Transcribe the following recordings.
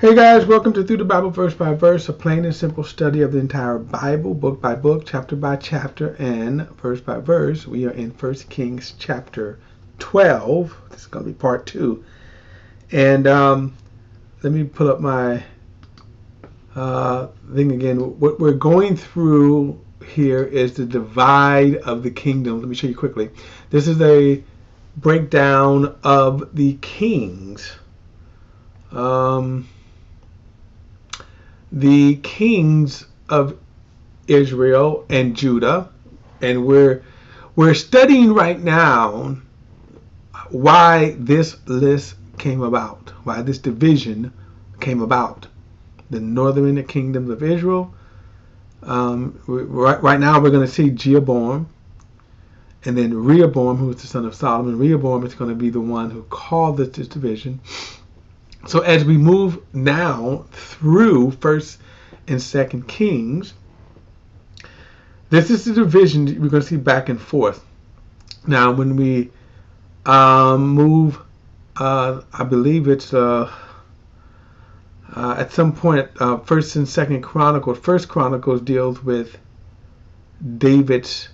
Hey guys, welcome to Through the Bible Verse by Verse, a plain and simple study of the entire Bible, book by book, chapter by chapter, and verse by verse. We are in 1 Kings chapter 12. This is going to be part 2. And let me pull up my thing again. What we're going through here is the divide of the kingdom. Let me show you quickly. This is a breakdown of the kings. The kings of Israel and Judah, and we're studying right now why this list came about, why this division came about. The northern kingdoms of Israel. Right now we're going to see Jeroboam, and then Rehoboam, who is the son of Solomon. Rehoboam is going to be the one who called this division. So as we move now through 1st and 2nd Kings, this is the division we're going to see back and forth. Now when we move, I believe it's at some point, 1st and 2nd Chronicles. 1st Chronicles deals with David's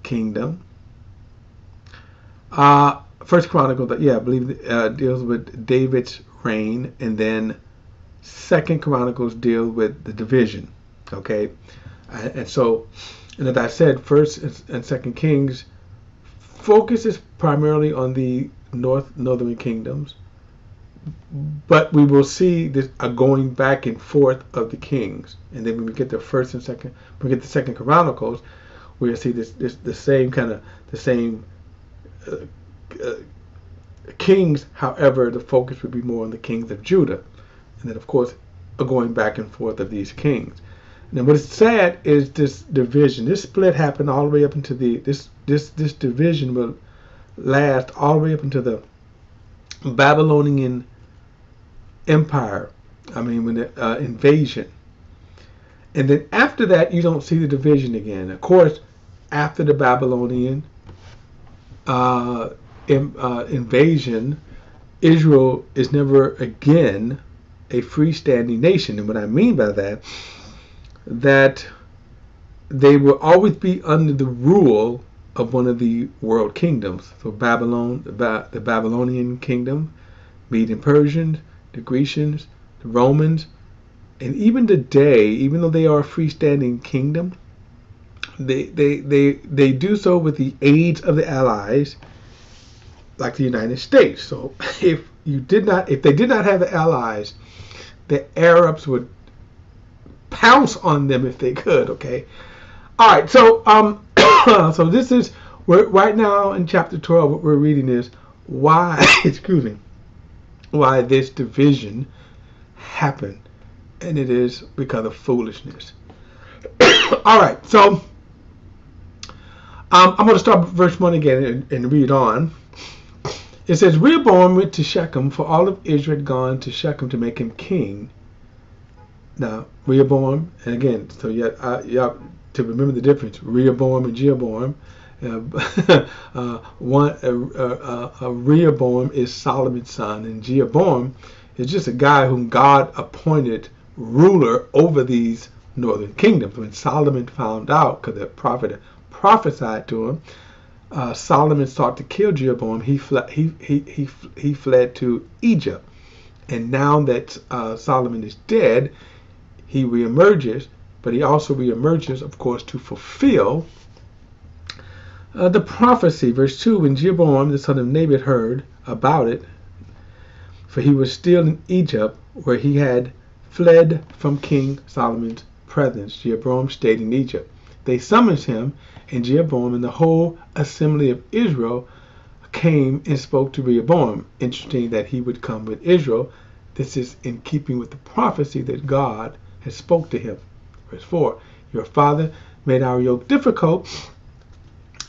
kingdom. First Chronicle, I believe deals with David's reign, and then Second Chronicles deal with the division. Okay, and as I said, First and Second Kings focuses primarily on the northern kingdoms, but we will see this a going back and forth of the kings, and then when we get to First and Second, when we get to Second Chronicles, we'll see the same kind of kings. However, the focus would be more on the kings of Judah, and then of course a going back and forth of these kings. Now what is sad is this division. This split happened all the way up into this division will last all the way up into the Babylonian Empire. When the invasion, and then after that you don't see the division again. Of course, after the Babylonian invasion, Israel is never again a freestanding nation. And what I mean by that they will always be under the rule of one of the world kingdoms. So Babylon, the Babylonian kingdom, Median Persians, the Grecians, the Romans, and even today, even though they are a freestanding kingdom, they do so with the aid of the allies, like the United States. So if they did not have the allies, the Arabs would pounce on them if they could. Okay, all right. So so this is right now in chapter 12. What we're reading is why why this division happened, and it is because of foolishness. All right, so I'm going to start with verse 1 again and read on. It says, Rehoboam went to Shechem, for all of Israel had gone to Shechem to make him king. Now, Rehoboam, and again, so you have to remember the difference, Rehoboam and Jeroboam. Rehoboam is Solomon's son, and Jeroboam is just a guy whom God appointed ruler over these northern kingdoms. When Solomon found out, because the prophet prophesied to him, Solomon sought to kill Jeroboam. He fled to Egypt, and now that Solomon is dead, he reemerges. But he also reemerges, of course, to fulfill the prophecy. Verse 2: When Jeroboam the son of Nebat heard about it, for he was still in Egypt, where he had fled from King Solomon's presence, Jeroboam stayed in Egypt. They summoned him, and Jeroboam and the whole assembly of Israel came and spoke to Rehoboam. Interesting that he would come with Israel. This is in keeping with the prophecy that God had spoke to him. Verse 4: Your father made our yoke difficult.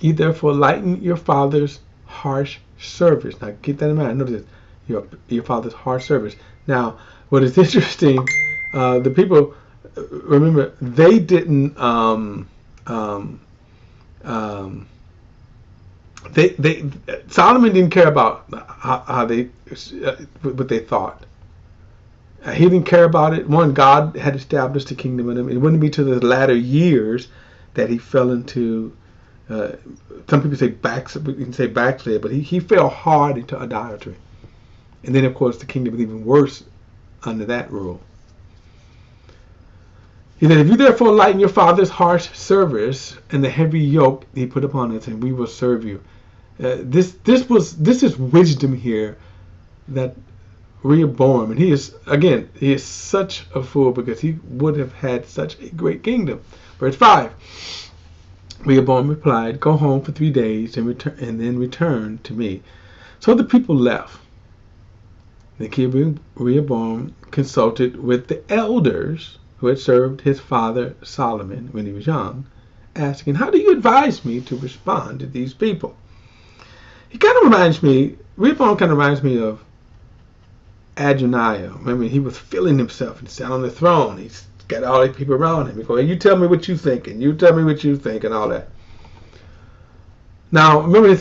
You therefore lighten your father's harsh service. Now keep that in mind. Notice your father's harsh service. Now, what is interesting, the people, remember, they didn't Solomon didn't care about how they what they thought. He didn't care about it. One, God had established the kingdom in him. It wouldn't be to the latter years that he fell into. Some people say backslid, but he fell hard into idolatry. And then, of course, the kingdom was even worse under that rule. He said, "If you therefore lighten your father's harsh service and the heavy yoke he put upon us, and we will serve you." This is wisdom here that Rehoboam, and he is such a fool because he would have had such a great kingdom. Verse 5. Rehoboam replied, "Go home for 3 days and then return to me." So the people left. Then King Rehoboam consulted with the elders who had served his father Solomon when he was young, asking, "How do you advise me to respond to these people?" Rehoboam kind of reminds me of Adoniah. Remember, he was feeling himself and sat on the throne. He's got all these people around him. He goes, "Hey, you tell me what you think, and you tell me what you think," and all that. Now, remember,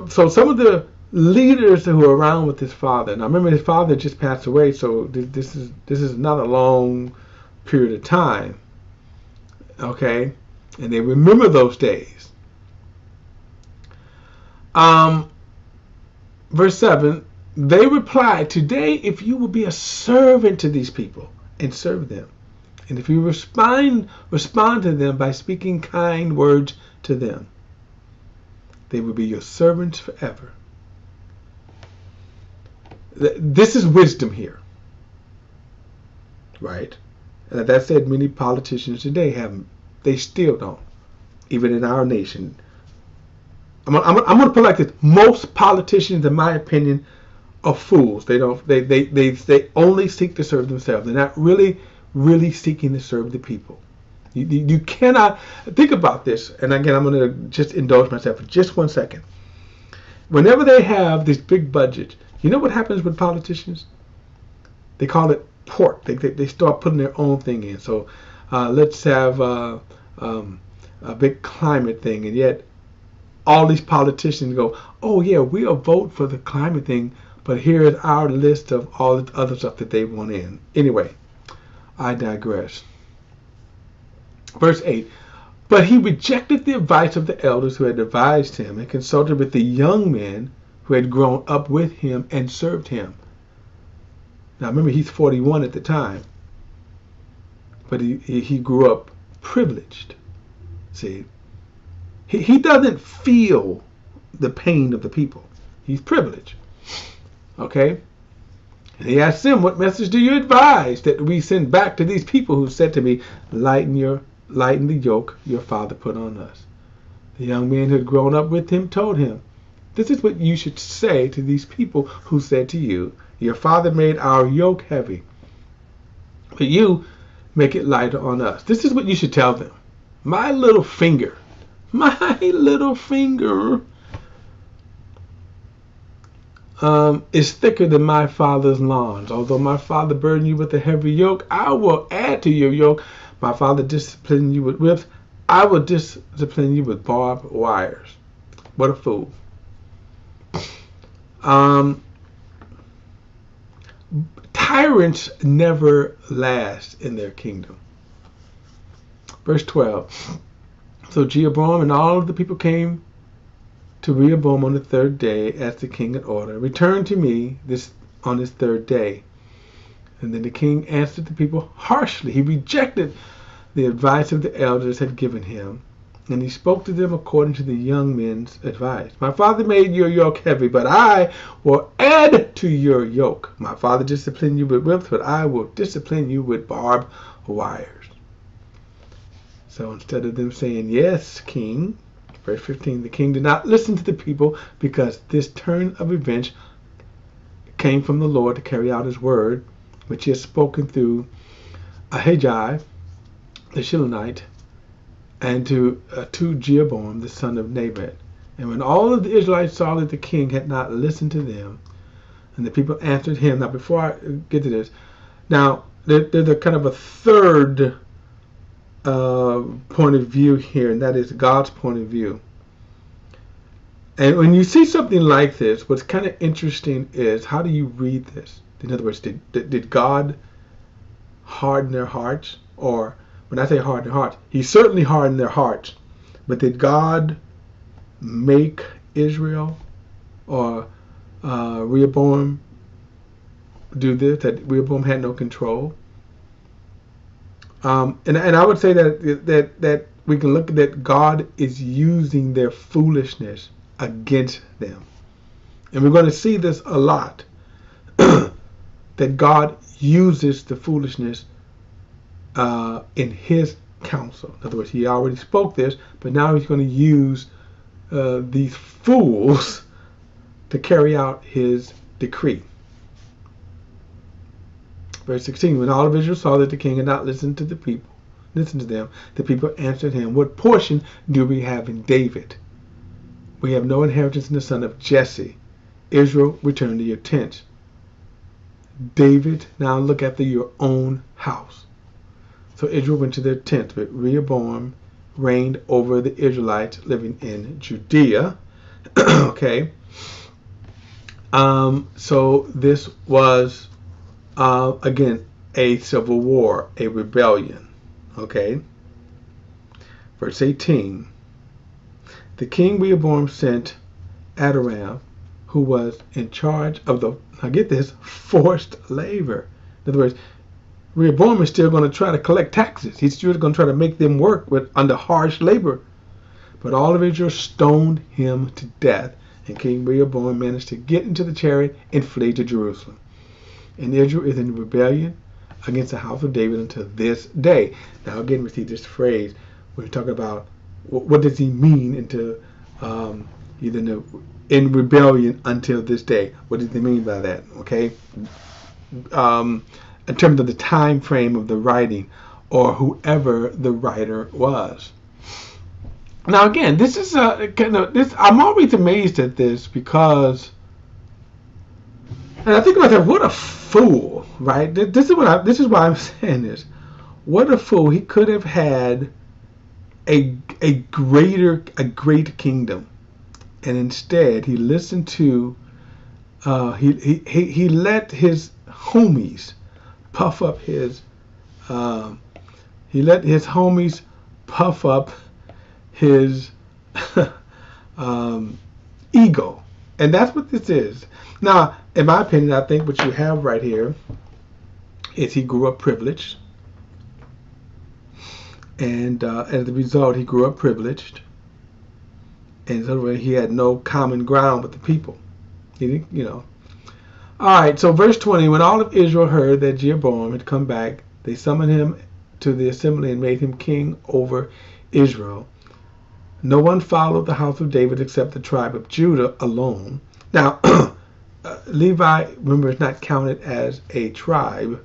so some of the leaders who were around with his father. Now, remember, his father just passed away, so this is not a long period of time. Okay, and they remember those days. Verse 7. They replied, "Today, if you will be a servant to these people and serve them, and if you respond to them by speaking kind words to them, they will be your servants forever." This is wisdom here, right? And that said, many politicians today haven't. They still don't, even in our nation. I'm going to put it like this: most politicians, in my opinion, are fools. They don't. They only seek to serve themselves. They're not really seeking to serve the people. You cannot think about this. And again, I'm going to just indulge myself for just 1 second. Whenever they have this big budget, you know what happens with politicians? They call it pork. They start putting their own thing in. So let's have a big climate thing, and yet all these politicians go, "Oh yeah, we'll vote for the climate thing, but here is our list of all the other stuff that they want in." Anyway, I digress. Verse 8. But he rejected the advice of the elders who had advised him and consulted with the young men who had grown up with him and served him. Now remember, he's 41 at the time, but he grew up privileged. See, he doesn't feel the pain of the people. He's privileged. Okay? And he asked them, "What message do you advise that we send back to these people who said to me, lighten the yoke your father put on us?" The young man who had grown up with him told him, "This is what you should say to these people who said to you, your father made our yoke heavy, but you make it lighter on us." This is what you should tell them. My little finger is thicker than my father's lawns. Although my father burdened you with a heavy yoke, I will add to your yoke. My father disciplined you with whips, I will discipline you with barbed wires. What a fool. Tyrants never last in their kingdom. Verse 12. So Jeroboam and all of the people came to Rehoboam on the 3rd day, as the king had ordered. "Return to me on this 3rd day." And then the king answered the people harshly. He rejected the advice of the elders had given him, and he spoke to them according to the young men's advice. "My father made your yoke heavy, but I will add to your yoke. My father disciplined you with whips, but I will discipline you with barbed wires." So instead of them saying, "Yes, king," verse 15, the king did not listen to the people, because this turn of events came from the Lord to carry out his word, which he had spoken through Ahijah the Shilonite, and to Jeroboam the son of Nebat. And when all of the Israelites saw that the king had not listened to them, and the people answered him. Now, before I get to this, now there's a kind of a third point of view here, and that is God's point of view. And when you see something like this, what's kind of interesting is, how do you read this? In other words, did God harden their hearts? Or when I say harden their hearts, he certainly hardened their hearts. But did God make Israel or Rehoboam do this? That Rehoboam had no control? And I would say that we can look at that God is using their foolishness against them. And we're going to see this a lot. That God uses the foolishness in his counsel. In other words, he already spoke this, but now he's going to use these fools to carry out his decree. Verse 16, when all of Israel saw that the king had not listened to the people, the people answered him, what portion do we have in David? We have no inheritance in the son of Jesse. Israel, return to your tents. David, now look after your own house. So Israel went to their tents, but Rehoboam reigned over the Israelites living in Judea. Okay. So this was, again, a civil war, a rebellion. Okay. Verse 18. The king Rehoboam sent Adoram, who was in charge of the, now get this, forced labor. In other words, Rehoboam is still going to try to collect taxes. He's still going to try to make them work under harsh labor. But all of Israel stoned him to death, and King Rehoboam managed to get into the chariot and flee to Jerusalem. And Israel is in rebellion against the house of David until this day. Now again, we see this phrase. We're talking about what does he mean into in rebellion until this day. What does he mean by that? Okay. In terms of the time frame of the writing, or whoever the writer was. Now again, this is I'm always amazed at this, because, and I think about that, what a fool, right? This is why I'm saying this. What a fool. He could have had a great kingdom, and instead he listened to he let his homies puff up his ego. And that's what this is. Now, in my opinion, I think what you have right here is he grew up privileged. And as a result, he grew up privileged. And so he had no common ground with the people. He didn't, All right, so verse 20, when all of Israel heard that Jeroboam had come back, they summoned him to the assembly and made him king over Israel. No one followed the house of David except the tribe of Judah alone. Now, Levi, remember, is not counted as a tribe.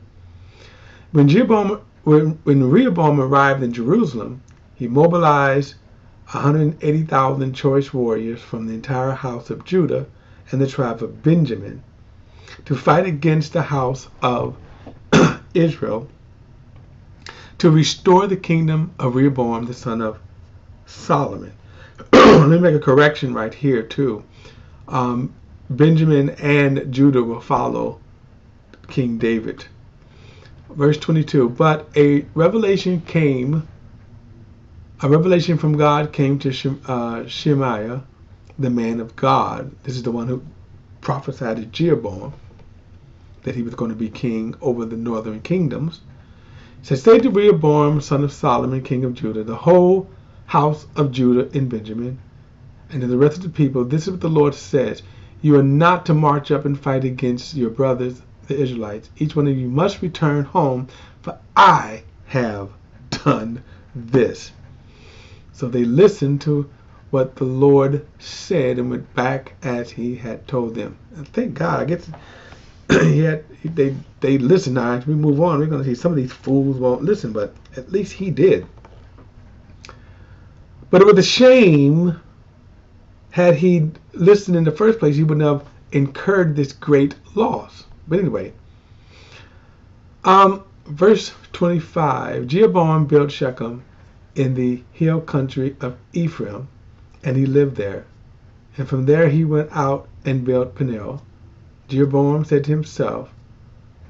When Rehoboam arrived in Jerusalem, he mobilized 180,000 choice warriors from the entire house of Judah and the tribe of Benjamin to fight against the house of Israel, to restore the kingdom of Rehoboam, the son of Solomon. Let me make a correction right here too. Benjamin and Judah will follow King David. Verse 22, but a revelation from God came to Shemaiah, the man of God. This is the one who prophesied to Jeroboam that he was going to be king over the northern kingdoms. It says, say to Rehoboam, son of Solomon, king of Judah, the whole house of Judah and Benjamin, and to the rest of the people, this is what the Lord says. You are not to march up and fight against your brothers, the Israelites. Each one of you must return home, for I have done this. So they listened to what the Lord said and went back as he had told them. And thank God, I guess they listened. Now, as we move on, we're going to see some of these fools won't listen, but at least he did. But it was a shame, had he listened in the first place, he wouldn't have incurred this great loss. But anyway, verse 25, Jeroboam built Shechem in the hill country of Ephraim, and he lived there. And from there he went out and built Peniel. Jeroboam said to himself,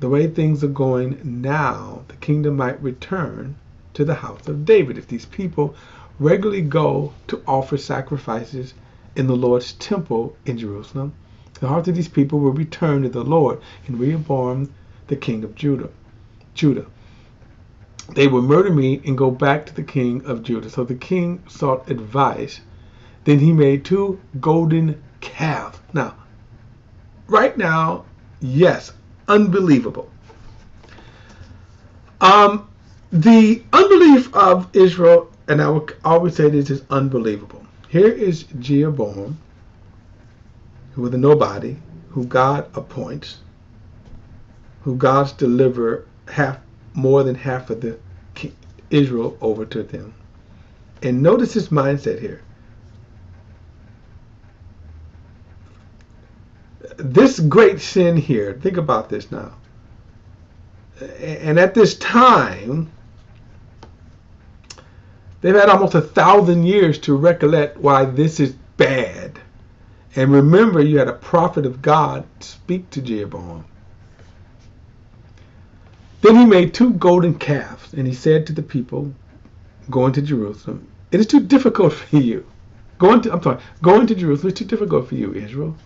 the way things are going now, the kingdom might return to the house of David if these people regularly go to offer sacrifices in the Lord's temple in Jerusalem. The hearts of these people will return to the Lord in Rehoboam, the king of Judah. They will murder me and go back to the king of Judah. So the king sought advice. Then he made 2 golden calves. Now, right now, yes, unbelievable. The unbelief of Israel, and I will always say this, is unbelievable. Here is Jeroboam, who was a nobody, who God appoints, who God's deliver more than half of the Israel over to them. And notice his mindset here. This great sin here, think about this now. And at this time, they've had almost 1,000 years to recollect why this is bad. And remember, you had a prophet of God speak to Jeroboam. Then he made 2 golden calves, and he said to the people going to Jerusalem, it is too difficult for you. Going to Jerusalem is too difficult for you, Israel.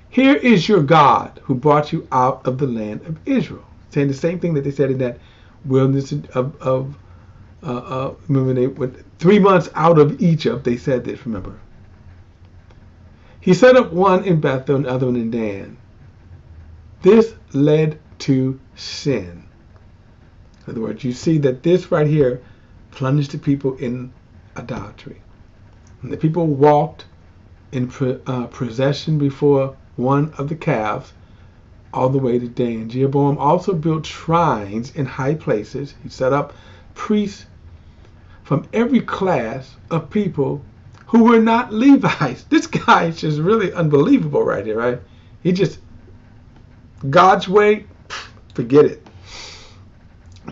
Here is your God who brought you out of the land of Israel. Saying the same thing that they said in that wilderness remember they went 3 months out of Egypt, they said this, remember. He set up one in Bethel and the other one in Dan. This led to sin. In other words, you see that this right here plunged the people in idolatry. And the people walked in procession before one of the calves all the way to Dan. Jeroboam also built shrines in high places. He set up priests from every class of people who were not Levites. This guy is just really unbelievable right here, right? He just, God's way, forget it.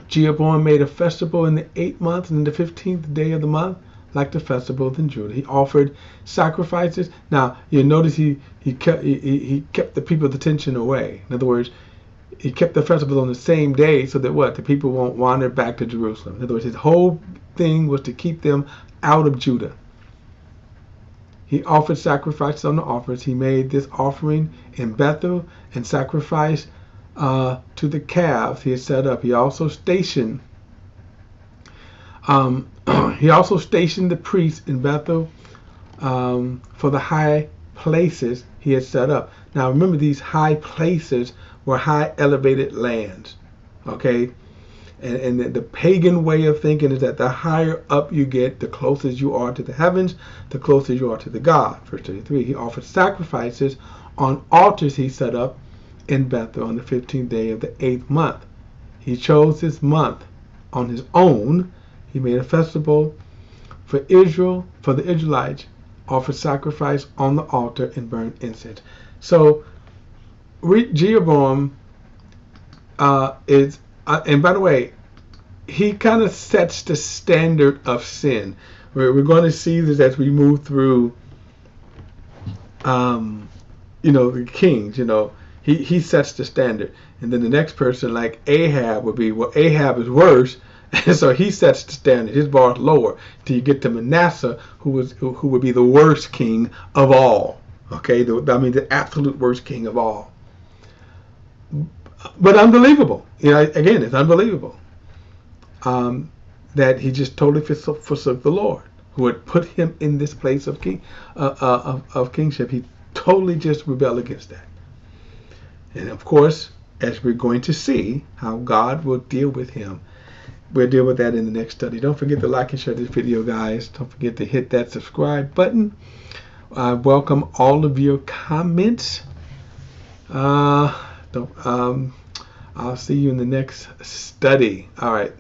Jeroboam made a festival in the 8th month and the 15th day of the month, like the festivals in Judah. He offered sacrifices. Now, you notice he kept the people's attention away. In other words, he kept the festival on the same day so that what? The people won't wander back to Jerusalem. In other words, his whole thing was to keep them out of Judah. He offered sacrifices on the altars. He made this offering in Bethel and sacrificed to the calves he had set up. He also stationed the priests in Bethel for the high places he had set up. Now remember, these high places were high elevated lands. Okay? And the pagan way of thinking is that the higher up you get, the closer you are to the heavens, the closer you are to the God. Verse 33, he offered sacrifices on altars he set up in Bethel on the 15th day of the 8th month. He chose this month on his own. He made a festival for Israel, for the Israelites, offered sacrifice on the altar and burned incense. So Jeroboam is, and by the way, he kind of sets the standard of sin. We're going to see this as we move through, the kings. He sets the standard, and then the next person, like Ahab, would be, well, Ahab is worse. And so he sets the standard. His bar is lower till you get to Manasseh, who would be the worst king of all. Okay, the absolute worst king of all. But unbelievable. Again, it's unbelievable that he just totally forsook the Lord, who had put him in this place of kingship. He totally just rebelled against that. And of course, as we're going to see how God will deal with him, we'll deal with that in the next study. Don't forget to like and share this video, guys. Don't forget to hit that subscribe button. I welcome all of your comments. I'll see you in the next study. All right.